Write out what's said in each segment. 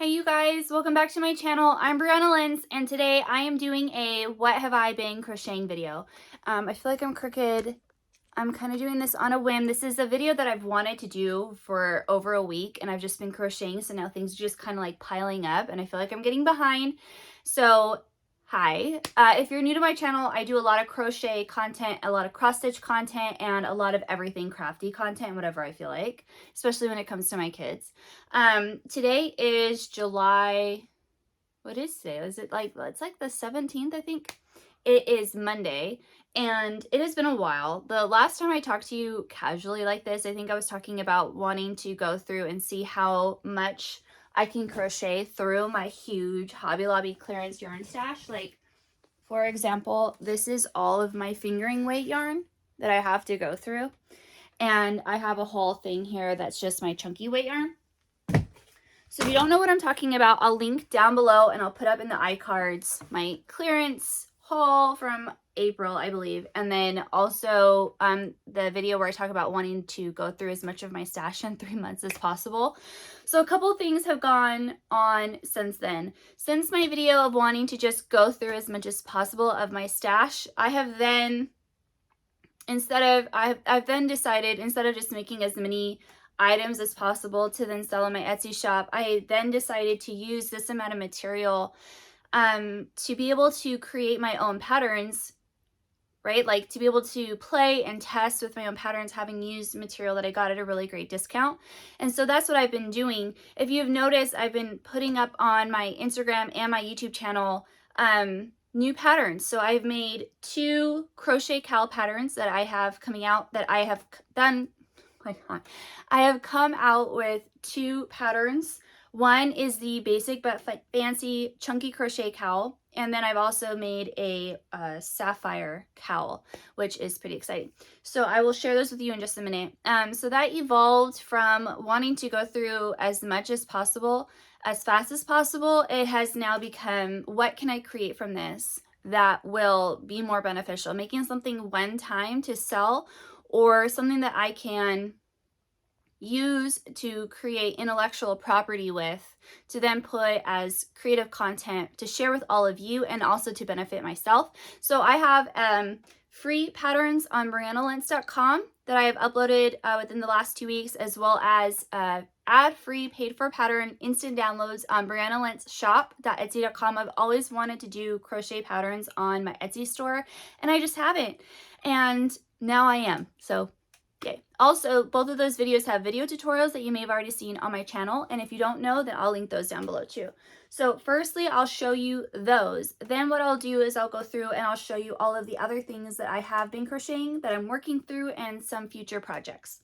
Hey you guys, welcome back to my channel. I'm Brianna Lenz, and today I am doing a what have I been crocheting video. I feel like I'm crooked. I'm kind of doing this on a whim. This is a video that I've wanted to do for over a week, and I've just been crocheting, so now things are just kind of like piling up, and I feel like I'm getting behind. So hi, if you're new to my channel, I do a lot of crochet content, a lot of cross stitch content, and a lot of everything crafty content, whatever I feel like, especially when it comes to my kids. Today is July, what is today? Is it like, it's like the 17th, I think. It is Monday, and it has been a while. The last time I talked to you casually like this, I think I was talking about wanting to go through and see how much I can crochet through my huge Hobby Lobby clearance yarn stash. Like, for example, this is all of my fingering weight yarn that I have to go through. And I have a whole thing here that's just my chunky weight yarn. So if you don't know what I'm talking about, I'll link down below and I'll put up in the iCards my clearance haul from April, I believe. And then also the video where I talk about wanting to go through as much of my stash in 3 months as possible. So a couple things have gone on since then. Since my video of wanting to just go through as much as possible of my stash, I have then, I've then decided, instead of just making as many items as possible to then sell on my Etsy shop, I then decided to use this amount of material to be able to create my own patterns, right? Like to be able to play and test with my own patterns, having used material that I got at a really great discount. And so that's what I've been doing. If you've noticed, I've been putting up on my Instagram and my YouTube channel new patterns. So I've made 2 crochet cowl patterns that I have coming out, that I have done. I have come out with 2 patterns. One is the basic but fancy chunky crochet cowl, and then I've also made a sapphire cowl, which is pretty exciting. So I will share those with you in just a minute. So that evolved from wanting to go through as much as possible, as fast as possible. It has now become, what can I create from this that will be more beneficial? Making something one time to sell, or something that I can use to create intellectual property with, to then put as creative content to share with all of you and also to benefit myself. So I have free patterns on briannalenz.com that I have uploaded within the last 2 weeks, as well as ad-free paid-for pattern instant downloads on briannalenzshop.etsy.com. I've always wanted to do crochet patterns on my Etsy store, and I just haven't, and now I am. So yay. Also, both of those videos have video tutorials that you may have already seen on my channel, and if you don't know, then I'll link those down below too. So firstly, I'll show you those. Then what I'll do is I'll go through and I'll show you all of the other things that I have been crocheting, that I'm working through, and some future projects.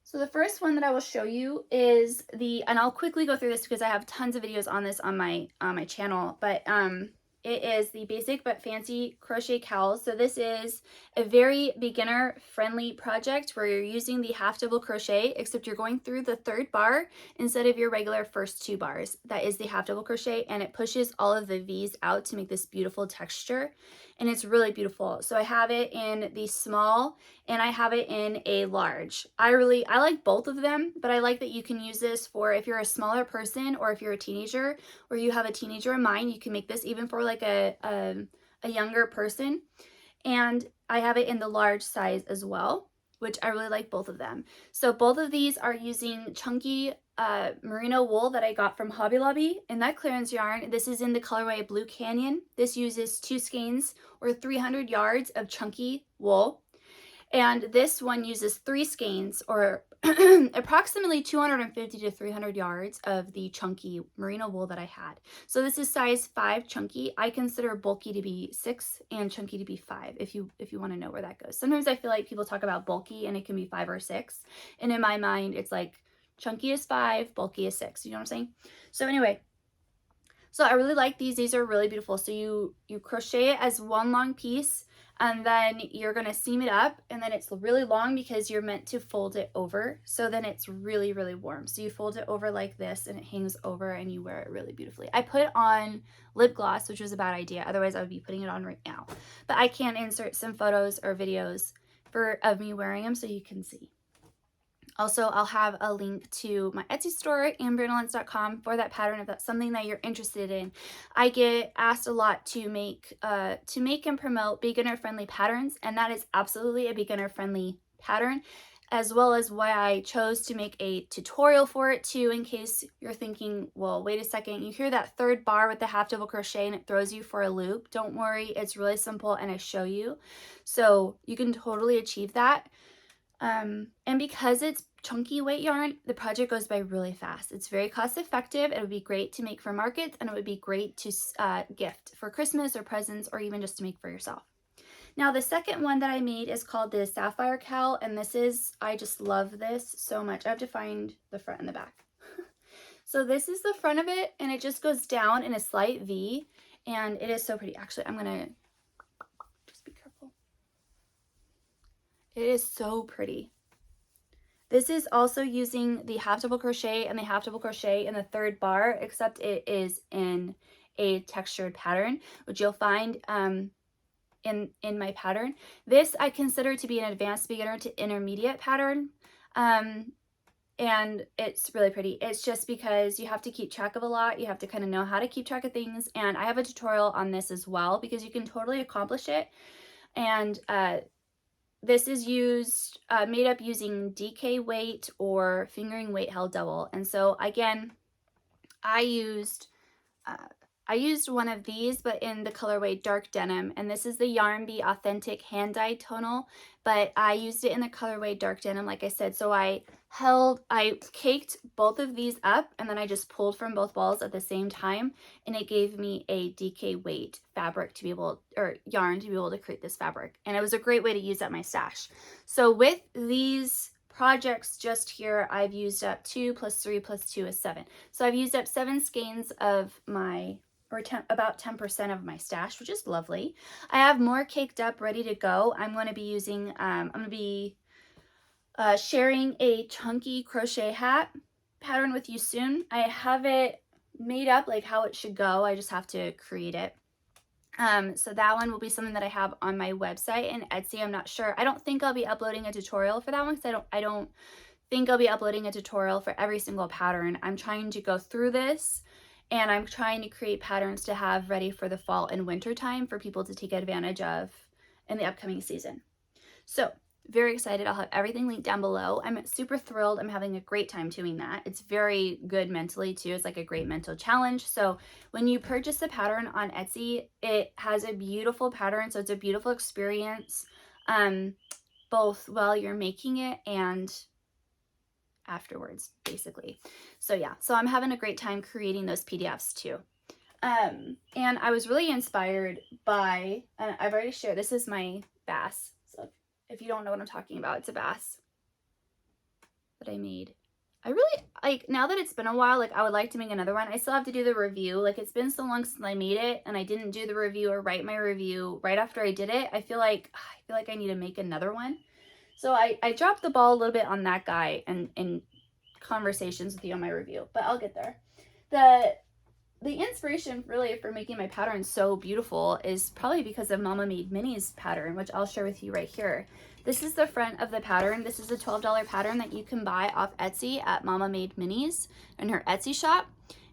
So the first one that I will show you is and I'll quickly go through this because I have tons of videos on this on my channel, but it is the basic but fancy crochet cowl. So this is a very beginner friendly project where you're using the half double crochet, except you're going through the 3rd bar instead of your regular first 2 bars. That is the half double crochet, and it pushes all of the V's out to make this beautiful texture, and it's really beautiful. So I have it in the small and I have it in a large. I like both of them, but I like that you can use this for if you're a smaller person, or if you're a teenager, or you have a teenager in mind, you can make this even for like a younger person. And I have it in the large size as well, which I really like both of them. So both of these are using chunky merino wool that I got from Hobby Lobby in that clearance yarn. This is in the colorway Blue Canyon. This uses 2 skeins or 300 yards of chunky wool. And this one uses 3 skeins or approximately 250 to 300 yards of the chunky merino wool that I had. So this is size 5 chunky. I consider bulky to be 6 and chunky to be 5, if you want to know where that goes. Sometimes I feel like people talk about bulky and it can be 5 or 6. And in my mind, it's like chunky is 5, bulky is 6. You know what I'm saying? So anyway, so I really like these. These are really beautiful. So you crochet it as one long piece, and then you're going to seam it up, and then it's really long because you're meant to fold it over. So then it's really, really warm. So you fold it over like this, and it hangs over, and you wear it really beautifully. I put on lip gloss, which was a bad idea. Otherwise, I would be putting it on right now. But I can insert some photos or videos of me wearing them so you can see. Also, I'll have a link to my Etsy store, amberandlance.com, for that pattern if that's something that you're interested in. I get asked a lot to make and promote beginner-friendly patterns, and that is absolutely a beginner-friendly pattern, as well as why I chose to make a tutorial for it too, in case you're thinking, well, wait a second, you hear that third bar with the half double crochet and it throws you for a loop. Don't worry, it's really simple and I show you. So you can totally achieve that. And because it's chunky weight yarn, the project goes by really fast. It's very cost effective. It would be great to make for markets, and it would be great to gift for Christmas or presents, or even just to make for yourself. Now, the second one that I made is called the Sapphire Cowl, and this is, I just love this so much. I have to find the front and the back. So this is the front of it, and it just goes down in a slight V, and it is so pretty. Actually, I'm gonna just be careful. It is so pretty. This is also using the half double crochet and the half double crochet in the third bar, except it is in a textured pattern, which you'll find in my pattern. This I consider to be an advanced beginner to intermediate pattern, and it's really pretty. It's just because you have to keep track of a lot. You have to kind of know how to keep track of things, and I have a tutorial on this as well, because you can totally accomplish it. And this is made up using DK weight or fingering weight held double. And so again, I used one of these, but in the colorway dark denim, and this is the Yarn Bee Authentic hand dyed tonal, but I used it in the colorway dark denim, like I said. So I caked both of these up, and then I just pulled from both balls at the same time, and it gave me a DK weight fabric to be able, or yarn to be able to create this fabric. And it was a great way to use up my stash. So with these projects just here, I've used up 2 plus 3 plus 2 is 7. So I've used up 7 skeins of my, about 10% of my stash, which is lovely. I have more caked up, ready to go. I'm going to be using, I'm going to be sharing a chunky crochet hat pattern with you soon. I have it made up like how it should go. I just have to create it. So that one will be something that I have on my website and Etsy. I'm not sure. I don't think I'll be uploading a tutorial for that one, because I don't think I'll be uploading a tutorial for every single pattern. I'm trying to go through this, and I'm trying to create patterns to have ready for the fall and winter time for people to take advantage of in the upcoming season. So very excited. I'll have everything linked down below. I'm super thrilled. I'm having a great time doing that. It's very good mentally too. It's like a great mental challenge. So when you purchase the pattern on Etsy, it has a beautiful pattern. So it's a beautiful experience, both while you're making it and afterwards, basically. So yeah, so I'm having a great time creating those PDFs too. And I was really inspired by, I've already shared, this is my bass. So if you don't know what I'm talking about, it's a bass that I made. I really, like, now that it's been a while, like, I would like to make another one. I still have to do the review. Like, it's been so long since I made it, and I didn't do the review or write my review right after I did it. I feel like I need to make another one. So I dropped the ball a little bit on that guy and in conversations with you on my review, but I'll get there. The inspiration really for making my pattern so beautiful is probably because of Mama Made Minis pattern, which I'll share with you right here. This is the front of the pattern. This is a $12 pattern that you can buy off Etsy at Mama Made Minis in her Etsy shop.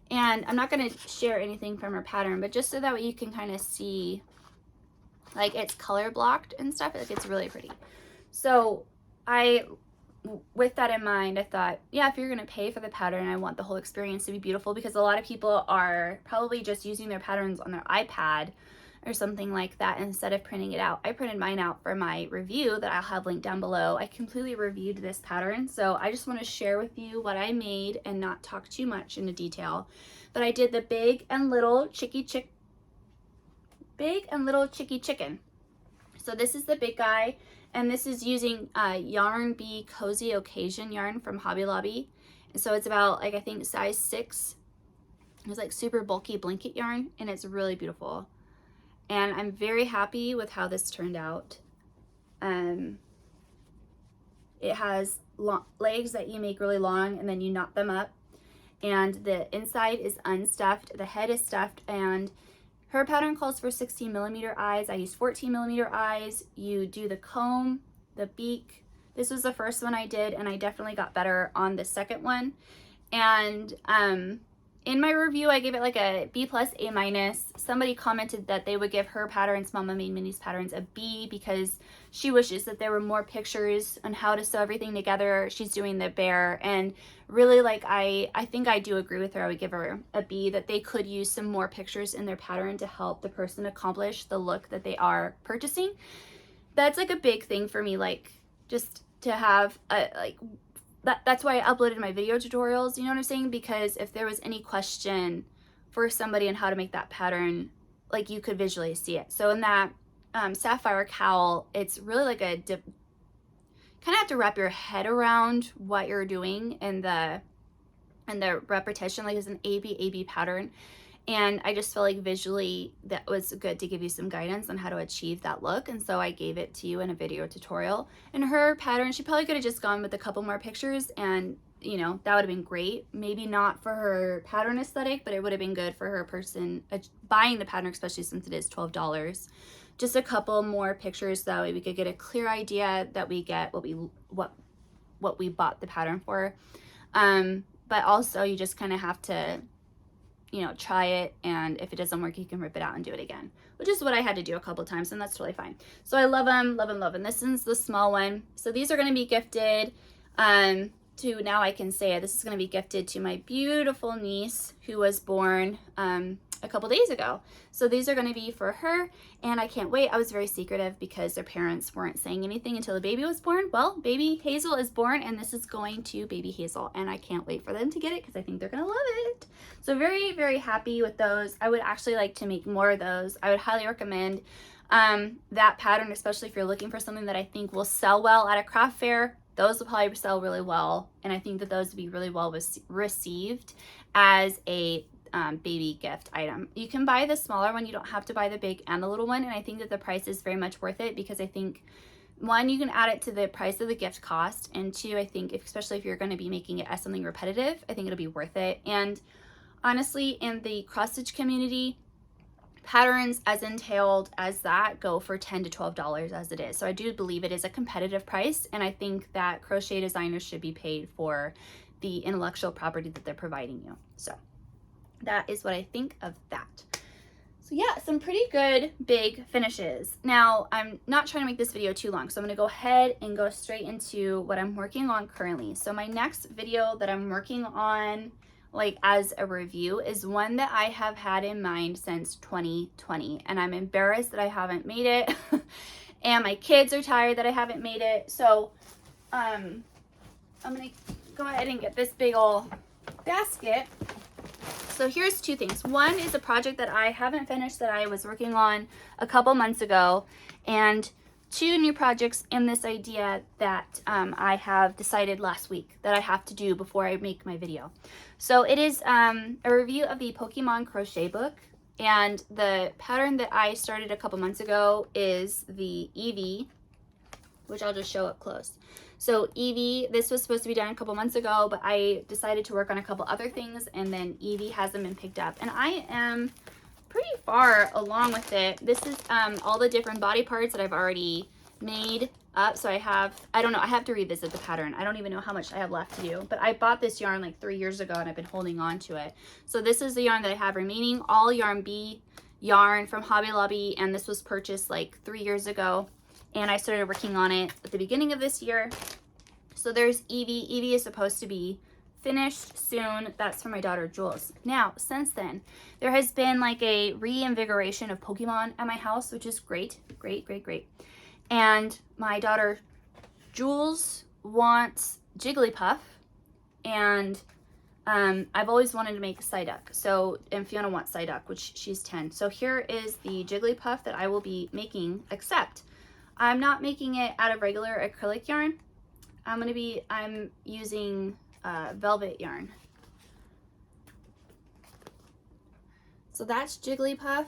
And I'm not going to share anything from her pattern, but just so that way you can kind of see, like, it's color blocked and stuff. Like, it's really pretty. So with that in mind, I thought, yeah, if you're going to pay for the pattern, I want the whole experience to be beautiful, because a lot of people are probably just using their patterns on their iPad or something like that instead of printing it out. I printed mine out for my review that I'll have linked down below. I completely reviewed this pattern, so I just want to share with you what I made and not talk too much into detail. But I did the Big and Little Chickie Chicken. So this is the big guy, and this is using Yarn Bee Cozy Occasion yarn from Hobby Lobby. And so it's about, like, I think size 6. It's like super bulky blanket yarn, and it's really beautiful. And I'm very happy with how this turned out. It has legs that you make really long, and then you knot them up. And the inside is unstuffed, the head is stuffed, and her pattern calls for 16mm eyes. I use 14mm eyes. You do the comb, the beak, This was the first one I did, and I definitely got better on the second one. And in my review, I gave it like a B+, A-. Somebody commented that they would give her patterns, Mama Made Minis patterns, a B because she wishes that there were more pictures on how to sew everything together. She's doing the bear, and really, like, I think I do agree with her. I would give her a B, that they could use some more pictures in their pattern to help the person accomplish the look that they are purchasing. That's like a big thing for me, like just to have a, like, that's why I uploaded my video tutorials, you know what I'm saying? Because if there was any question for somebody on how to make that pattern, like, you could visually see it. So in that Sapphire cowl, it's really like a kind of have to wrap your head around what you're doing in the repetition, like it's an AB pattern. And I just felt like visually that was good to give you some guidance on how to achieve that look. And so I gave it to you in a video tutorial. And her pattern, she probably could have just gone with a couple more pictures, and, you know, that would have been great. Maybe not for her pattern aesthetic, but it would have been good for her person buying the pattern, especially since it is $12. Just a couple more pictures, that way we could get a clear idea that we get what we bought the pattern for. But also you just kind of have to, you know, try it, and if it doesn't work, you can rip it out and do it again, which is what I had to do a couple times, and that's totally fine. So I love them, love them, love them. This is the small one. So these are going to be gifted to, now I can say it, this is going to be gifted to my beautiful niece who was born a couple days ago. So these are going to be for her, and I can't wait. I was very secretive because their parents weren't saying anything until the baby was born. Well, baby Hazel is born, and this is going to baby Hazel, and I can't wait for them to get it because I think they're going to love it. So very, very happy with those. I would actually like to make more of those. I would highly recommend that pattern, especially if you're looking for something that I think will sell well at a craft fair. Those will probably sell really well, and I think that those would be really well received as a baby gift item. You can buy the smaller one. You don't have to buy the big and the little one, and I think that the price is very much worth it because I think, one, you can add it to the price of the gift cost, and two, I think especially if you're going to be making it as something repetitive, I think it'll be worth it. And honestly, in the cross stitch community, patterns as entailed as that go for $10 to $12 as it is. So I do believe it is a competitive price, and I think that crochet designers should be paid for the intellectual property that they're providing you. So that is what I think of that. So yeah, some pretty good big finishes. Now, I'm not trying to make this video too long, so I'm going to go ahead and go straight into what I'm working on currently. So my next video that I'm working on, like as a review, is one that I have had in mind since 2020, and I'm embarrassed that I haven't made it and my kids are tired that I haven't made it. So I'm gonna go ahead and get this big old basket. So here's two things. One is a project that I haven't finished that I was working on a couple months ago, and two new projects in this idea that I have decided last week that I have to do before I make my video. So it is a review of the Pokemon crochet book, and the pattern that I started a couple months ago is the Eevee, which I'll just show up close. So Eevee, this was supposed to be done a couple months ago, but I decided to work on a couple other things, and then Eevee hasn't been picked up, and I am pretty far along with it. This is all the different body parts that I've already made up. So I don't know, I have to revisit the pattern. I don't even know how much I have left to do, but I bought this yarn like 3 years ago, and I've been holding on to it. So this is the yarn that I have remaining, all Yarn B yarn from Hobby Lobby, and this was purchased like 3 years ago, and I started working on it at the beginning of this year. So there's Eevee. Eevee is supposed to be finished soon. That's for my daughter Jules. Now, since then, there has been like a reinvigoration of Pokemon at my house, which is great, great, great, great. And my daughter Jules wants Jigglypuff, and I've always wanted to make Psyduck. So, and Fiona wants Psyduck, which she's 10. So here is the Jigglypuff that I will be making, except I'm not making it out of regular acrylic yarn. I'm using velvet yarn. So that's Jigglypuff.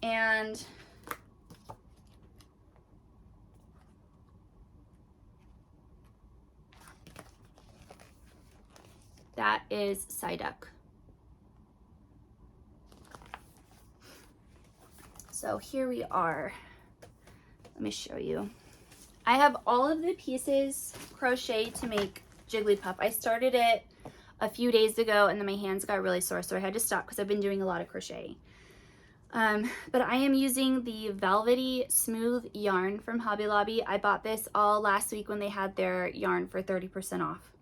And that is Psyduck. So here we are. let me show you. I have all of the pieces crocheted to make Jigglypuff. I started it a few days ago and then my hands got really sore, so I had to stop because I've been doing a lot of crochet. But I am using the Velvety Smooth yarn from Hobby Lobby. I bought this all last week when they had their yarn for 30% off.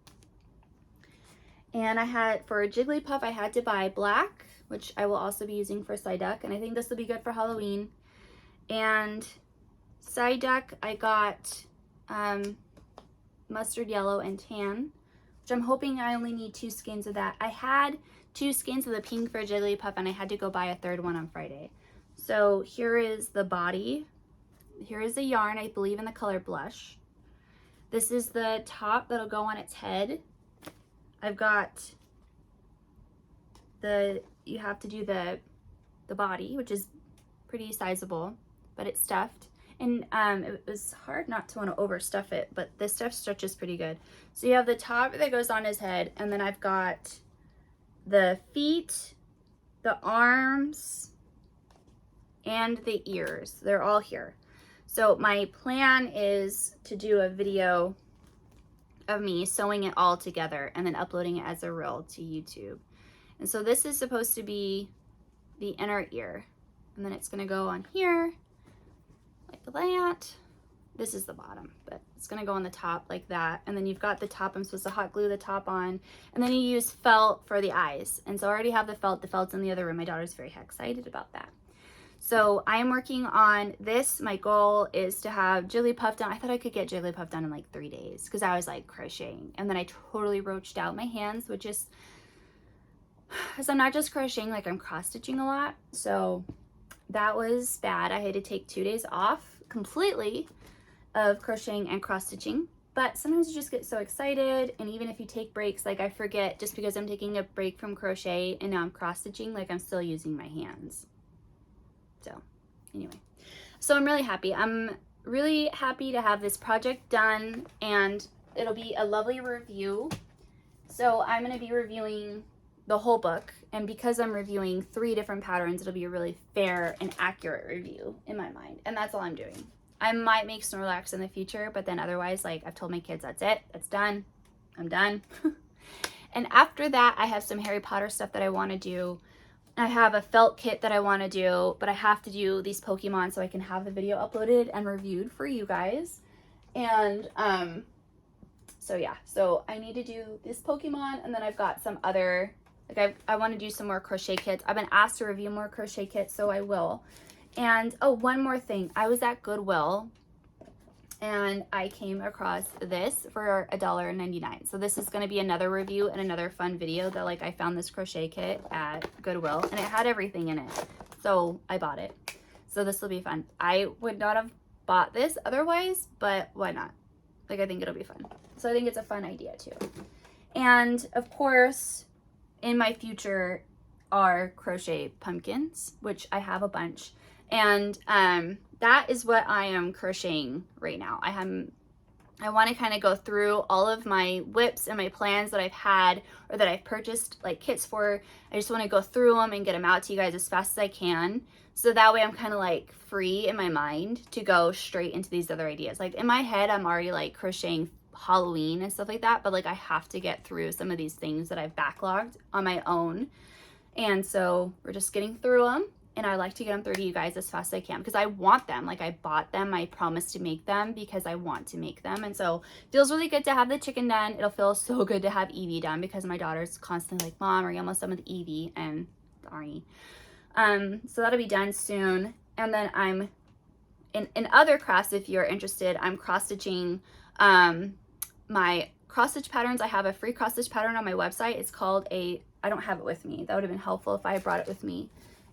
And I had, for Jigglypuff, I had to buy black, which I will also be using for Psyduck, and I think this will be good for Halloween. And Psyduck, I got mustard yellow and tan, which I'm hoping I only need 2 skeins of that. I had 2 skeins of the pink for Jigglypuff, and I had to go buy a 3rd one on Friday. So here is the body. Here is the yarn, I believe in the color Blush. This is the top that'll go on its head. I've got you have to do the body, which is pretty sizable, but it's stuffed. And it was hard not to want to overstuff it, but this stuff stretches pretty good. So you have the top that goes on his head, and then I've got the feet, the arms, and the ears. They're all here. So my plan is to do a video of me sewing it all together and then uploading it as a reel to YouTube. And so this is supposed to be the inner ear, and then it's going to go on here like that. This is the bottom, but it's going to go on the top like that. And then you've got the top. I'm supposed to hot glue the top on, and then you use felt for the eyes. And so I already have the felt. The felt's in the other room. My daughter's very excited about that. So I am working on this. My goal is to have Jigglypuff done. I thought I could get Jigglypuff done in like 3 days because I was like crocheting, and then I totally roached out my hands, which is because I'm not just crocheting, like I'm cross stitching a lot. So that was bad. I had to take 2 days off completely of crocheting and cross stitching. But sometimes you just get so excited, and even if you take breaks, like I forget just because I'm taking a break from crochet and now I'm cross stitching, like I'm still using my hands. So anyway, so I'm really happy. I'm really happy to have this project done, and it'll be a lovely review. So I'm going to be reviewing the whole book, and because I'm reviewing 3 different patterns, it'll be a really fair and accurate review in my mind, and that's all I'm doing. I might make Snorlax in the future, but then otherwise, like I've told my kids, that's it, that's done, I'm done. And after that, I have some Harry Potter stuff that I want to do. I have a felt kit that I want to do, but I have to do these Pokemon so I can have the video uploaded and reviewed for you guys. And so yeah, so I need to do this Pokemon, and then I've got some other, like I want to do some more crochet kits. I've been asked to review more crochet kits, so I will. And oh, one more thing. I was at Goodwill and I came across this for $1.99. So this is going to be another review and another fun video that, like, I found this crochet kit at Goodwill and it had everything in it. So I bought it. So this will be fun. I would not have bought this otherwise, but why not? Like, I think it'll be fun. So I think it's a fun idea too. And of course, in my future are crochet pumpkins, which I have a bunch. And that is what I am crocheting right now. I want to kind of go through all of my whips and my plans that I've had or that I've purchased like kits for. I just want to go through them and get them out to you guys as fast as I can. So that way I'm kind of like free in my mind to go straight into these other ideas. Like in my head, I'm already like crocheting Halloween and stuff like that. But like I have to get through some of these things that I've backlogged on my own. And so we're just getting through them. And I like to get them through to you guys as fast as I can because I want them. Like I bought them. I promised to make them because I want to make them. And so it feels really good to have the chicken done. It'll feel so good to have Evie done because my daughter's constantly like, Mom, are you almost done with Evie? And sorry. So that'll be done soon. And then I'm in other crafts, if you're interested, I'm cross stitching my cross stitch patterns. I have a free cross stitch pattern on my website. It's called I don't have it with me. That would have been helpful if I had brought it with me.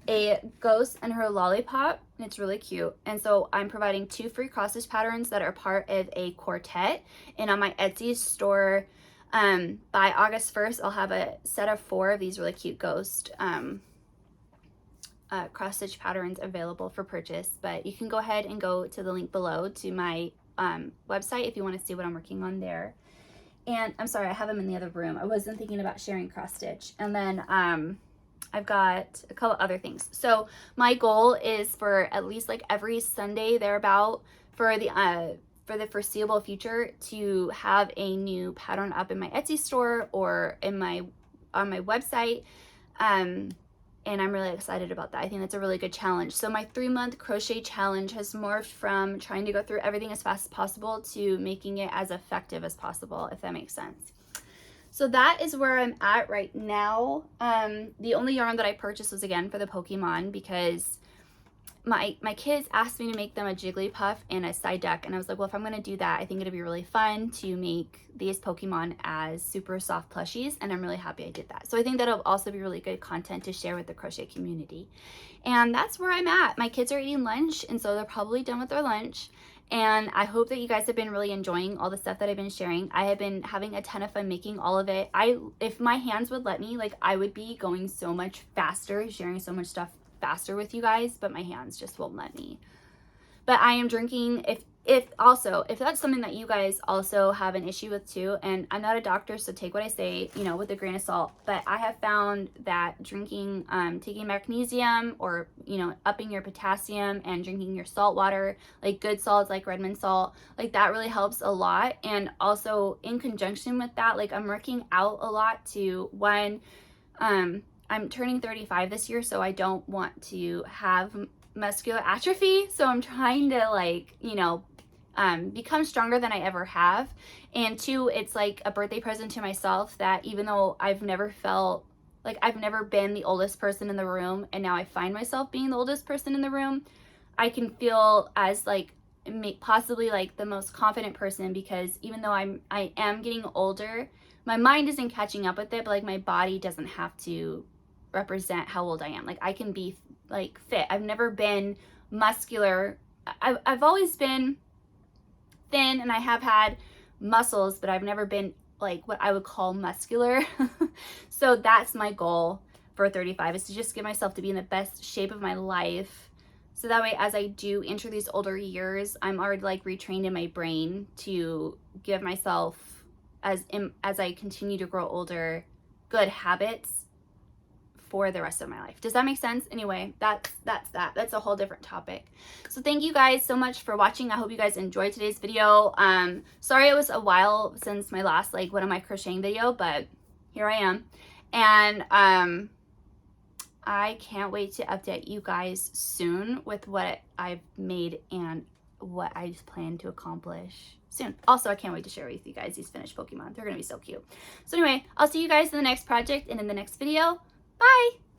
A ghost and her lollipop, and it's really cute. And so I'm providing 2 free cross stitch patterns that are part of a quartet, and on my Etsy store by August 1st I'll have a set of 4 of these really cute ghost cross stitch patterns available for purchase. But you can go ahead and go to the link below to my website if you want to see what I'm working on there. And I'm sorry, I have them in the other room. I wasn't thinking about sharing cross stitch. And then I've got a couple other things. So my goal is for at least like every Sunday thereabout for the foreseeable future to have a new pattern up in my Etsy store or in my on my website. And I'm really excited about that. I think that's a really good challenge. So my 3-month crochet challenge has morphed from trying to go through everything as fast as possible to making it as effective as possible, if that makes sense. So that is where I'm at right now. The only yarn that I purchased was again for the Pokemon because my kids asked me to make them a Jigglypuff and a side deck, and I was like, well, if I'm going to do that, I think it'd be really fun to make these Pokemon as super soft plushies, and I'm really happy I did that. So I think that'll also be really good content to share with the crochet community. And that's where I'm at. My kids are eating lunch, and so they're probably done with their lunch. And I hope that you guys have been really enjoying all the stuff that I've been sharing. I have been having a ton of fun making all of it. If my hands would let me, like, I would be going so much faster, sharing so much stuff faster with you guys, but my hands just won't let me. But I am drinking, if that's something that you guys also have an issue with too, and I'm not a doctor, so take what I say, you know, with a grain of salt, but I have found that drinking, taking magnesium or, you know, upping your potassium and drinking your salt water, like good salts like Redmond salt, like that really helps a lot. And also in conjunction with that, like I'm working out a lot to one, I'm turning 35 this year, so I don't want to have muscular atrophy. So I'm trying to, like, you know, become stronger than I ever have. And two, it's like a birthday present to myself that even though I've never felt like I've never been the oldest person in the room, and now I find myself being the oldest person in the room, I can feel as like possibly like the most confident person, because even though I am getting older, my mind isn't catching up with it, but like my body doesn't have to represent how old I am. Like I can be like fit. I've never been muscular. I've always been thin, and I have had muscles, but I've never been like what I would call muscular. So that's my goal for 35, is to just get myself to be in the best shape of my life. So that way, as I do enter these older years, I'm already like retrained in my brain to give myself, as I continue to grow older, good habits for the rest of my life. Does that make sense? Anyway, that's a whole different topic. So thank you guys so much for watching. I hope you guys enjoyed today's video. Sorry it was a while since my last like one of my crocheting video, but here I am. And I can't wait to update you guys soon with what I've made and what I plan to accomplish soon. Also, I can't wait to share with you guys these finished Pokemon. They're gonna be so cute. So anyway, I'll see you guys in the next project and in the next video. Bye!